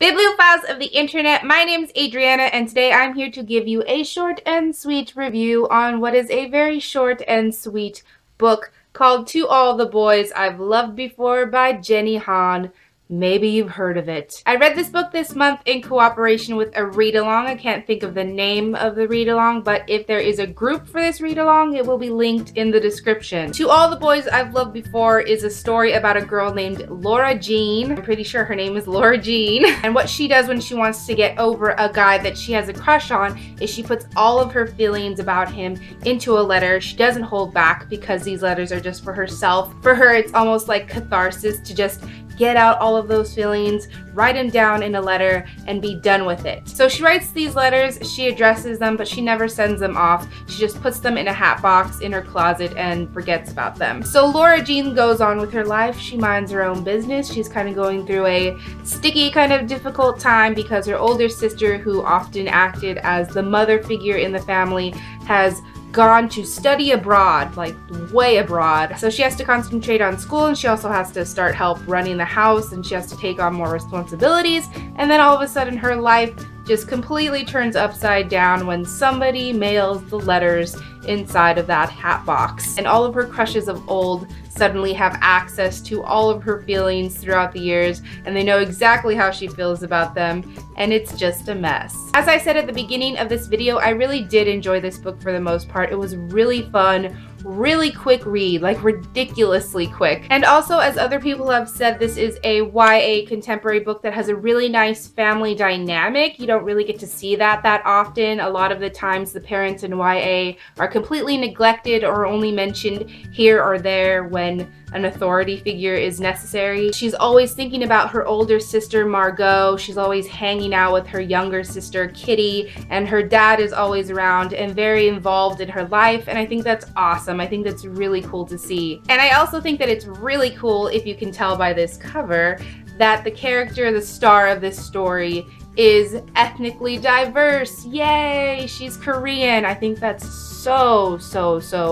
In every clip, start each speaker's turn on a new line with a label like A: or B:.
A: Bibliophiles of the internet, my name is Adriana and today I'm here to give you a short and sweet review on what is a very short and sweet book called To All the Boys I've Loved Before by Jenny Han. Maybe you've heard of it. I read this book this month in cooperation with a read-along. I can't think of the name of the read-along, but if there is a group for this read-along, it will be linked in the description. To All the Boys I've Loved Before is a story about a girl named Laura Jean. I'm pretty sure her name is Laura Jean. And what she does when she wants to get over a guy that she has a crush on is she puts all of her feelings about him into a letter. She doesn't hold back because these letters are just for herself. For her, it's almost like catharsis to just get out all of those feelings, write them down in a letter, and be done with it. So she writes these letters, she addresses them, but she never sends them off. She just puts them in a hat box in her closet and forgets about them. So Laura Jean goes on with her life. She minds her own business. She's kind of going through a sticky, kind of difficult time because her older sister, who often acted as the mother figure in the family, has gone to study abroad, like way abroad. So she has to concentrate on school, and she also has to start help running the house, and she has to take on more responsibilities. And then all of a sudden her life just completely turns upside down when somebody mails the letters inside of that hat box. And all of her crushes of old suddenly have access to all of her feelings throughout the years, and they know exactly how she feels about them, and it's just a mess. As I said at the beginning of this video, I really did enjoy this book for the most part. It was really fun, really quick read, like ridiculously quick. And also, as other people have said, this is a YA contemporary book that has a really nice family dynamic. You don't really get to see that often. A lot of the times the parents in YA are completely neglected or only mentioned here or there when an authority figure is necessary. She's always thinking about her older sister Margot. She's always hanging out with her younger sister Kitty, and her dad is always around and very involved in her life, and I think that's awesome. I think that's really cool to see. And I also think that it's really cool, if you can tell by this cover, that the character, the star of this story, is ethnically diverse. Yay! She's Korean. I think that's so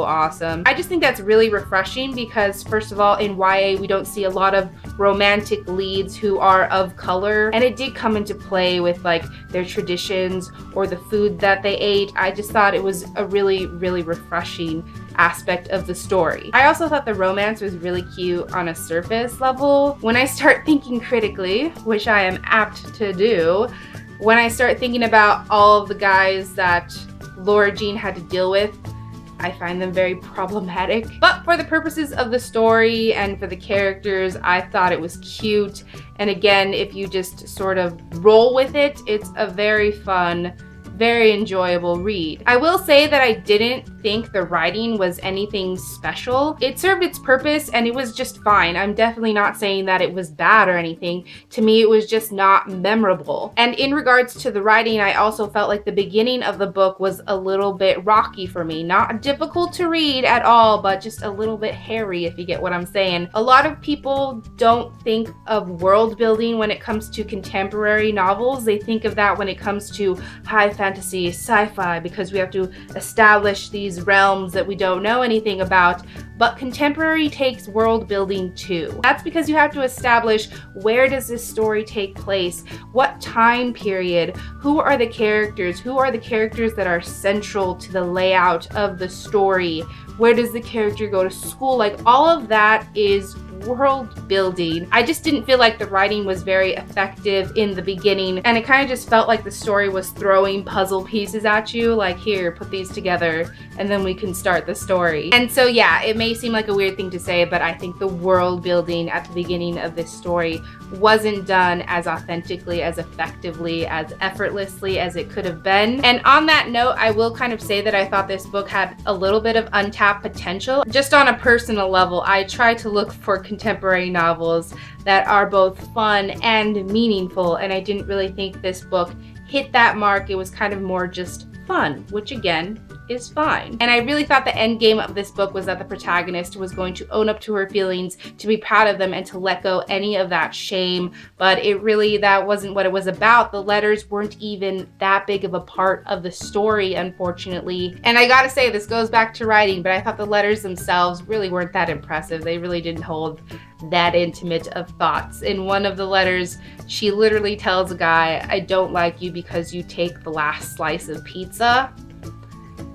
A: awesome. I just think that's really refreshing because, first of all, in YA we don't see a lot of romantic leads who are of color, and it did come into play with like their traditions or the food that they ate. I just thought it was a really refreshing aspect of the story. I also thought the romance was really cute on a surface level. When I start thinking critically, which I am apt to do, when I start thinking about all of the guys that Laura Jean had to deal with, I find them very problematic. But for the purposes of the story and for the characters, I thought it was cute. And again, if you just sort of roll with it, it's a very fun, very enjoyable read. I will say that I didn't think the writing was anything special. It served its purpose and it was just fine. I'm definitely not saying that it was bad or anything. To me, it was just not memorable. And in regards to the writing, I also felt like the beginning of the book was a little bit rocky for me. Not difficult to read at all, but just a little bit hairy, if you get what I'm saying. A lot of people don't think of world building when it comes to contemporary novels. They think of that when it comes to high fantasy, sci-fi, because we have to establish these realms that we don't know anything about. But contemporary takes world building too. That's because you have to establish, where does this story take place? What time period? Who are the characters? Who are the characters that are central to the layout of the story? Where does the character go to school? Like, all of that is world building. I just didn't feel like the writing was very effective in the beginning, and it kind of just felt like the story was throwing puzzle pieces at you, like, here, put these together and then we can start the story. And so yeah, it may seem like a weird thing to say, but I think the world building at the beginning of this story wasn't done as authentically, as effectively, as effortlessly as it could have been. And on that note, I will kind of say that I thought this book had a little bit of untapped potential. Just on a personal level, I try to look for contemporary novels that are both fun and meaningful, and I didn't really think this book hit that mark. It was kind of more just fun, which again, is fine. And I really thought the end game of this book was that the protagonist was going to own up to her feelings, to be proud of them, and to let go any of that shame. But that wasn't what it was about. The letters weren't even that big of a part of the story, unfortunately. And I gotta say, this goes back to writing, but I thought the letters themselves really weren't that impressive. They really didn't hold that intimate of thoughts. In one of the letters, she literally tells a guy, "I don't like you because you take the last slice of pizza."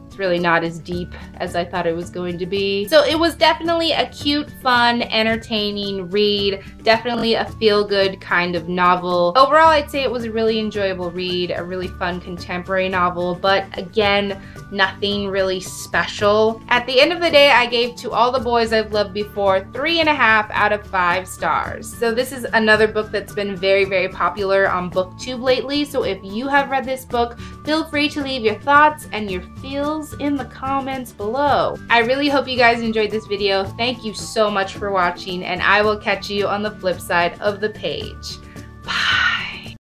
A: It's really not as deep as I thought it was going to be. So it was definitely a cute, fun, entertaining read. Definitely a feel-good kind of novel. Overall, I'd say it was a really enjoyable read, a really fun contemporary novel, but again, nothing really special. At the end of the day, I gave To All the Boys I've Loved Before 3.5 out of 5 stars. So this is another book that's been very, very popular on BookTube lately. So if you have read this book, feel free to leave your thoughts and your feels in the comments below. I really hope you guys enjoyed this video. Thank you so much for watching, and I will catch you on the flip side of the page.